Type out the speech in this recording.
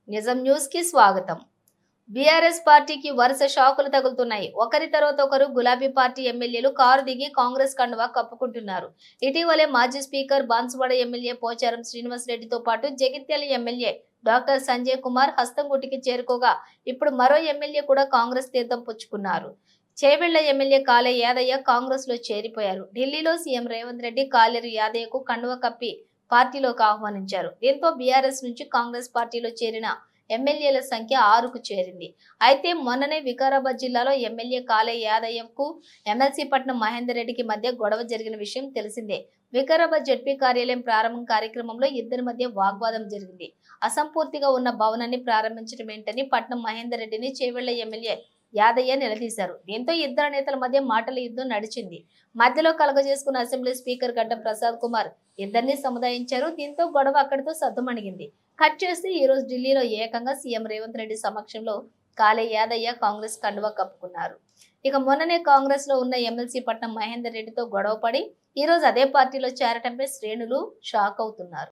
నిజం న్యూస్ కి స్వాగతం. బీఆర్ఎస్ పార్టీకి వరుస షాకులు తగులుతున్నాయి. ఒకరి తర్వాత ఒకరు గులాబీ పార్టీ ఎమ్మెల్యేలు కారు దిగి కాంగ్రెస్ కండువా కప్పుకుంటున్నారు. ఇటీవలే మాజీ స్పీకర్ బాన్సువాడ ఎమ్మెల్యే పోచారం శ్రీనివాస్ రెడ్డితో పాటు జగిత్యాల ఎమ్మెల్యే డాక్టర్ సంజయ్ కుమార్ హస్తంగుటికి చేరుకోగా ఇప్పుడు మరో ఎమ్మెల్యే కూడా కాంగ్రెస్ తీర్థం పుచ్చుకున్నారు. చేవెళ్ల ఎమ్మెల్యే కాలే యాదయ్య కాంగ్రెస్ లో చేరిపోయారు. ఢిల్లీలో సీఎం రేవంత్ రెడ్డి కాలేరు యాదయ్యకు కండువా కప్పి పార్టీలోకి ఆహ్వానించారు. దీంతో బీఆర్ఎస్ నుంచి కాంగ్రెస్ పార్టీలో చేరిన ఎమ్మెల్యేల సంఖ్య 6కు చేరింది. అయితే మొన్ననే వికారాబాద్ జిల్లాలో ఎమ్మెల్యే కాలే యాదయ్యకు ఎమ్మెల్సీ పట్నం మహేందర్ రెడ్డికి మధ్య గొడవ జరిగిన విషయం తెలిసిందే. వికారాబాద్ జడ్పీ కార్యాలయం ప్రారంభం కార్యక్రమంలో ఇద్దరి మధ్య వాగ్వాదం జరిగింది. అసంపూర్తిగా ఉన్న భవనాన్ని ప్రారంభించడం ఏంటని పట్నం మహేందర్ రెడ్డిని చేవెళ్ల ఎమ్మెల్యే యాదయ్య నిలదీశారు. దీంతో ఇద్దరు నేతల మధ్య మాటల యుద్ధం నడిచింది. మధ్యలో కలగజేసుకున్న అసెంబ్లీ స్పీకర్ గడ్డం ప్రసాద్ కుమార్ ఇద్దరిని సముదాయించారు. దీంతో గొడవ అక్కడితో సద్దుమణిగింది. కట్ చేసి ఈ రోజు ఢిల్లీలో ఏకంగా సీఎం రేవంత్ రెడ్డి సమక్షంలో కాలే యాదయ్య కాంగ్రెస్ కండువా కప్పుకున్నారు. ఇక మొన్ననే కాంగ్రెస్ లో ఉన్న ఎమ్మెల్సీ పట్నం మహేందర్ రెడ్డితో గొడవ పడి ఈ రోజు అదే పార్టీలో చేరటంపై శ్రేణులు షాక్ అవుతున్నారు.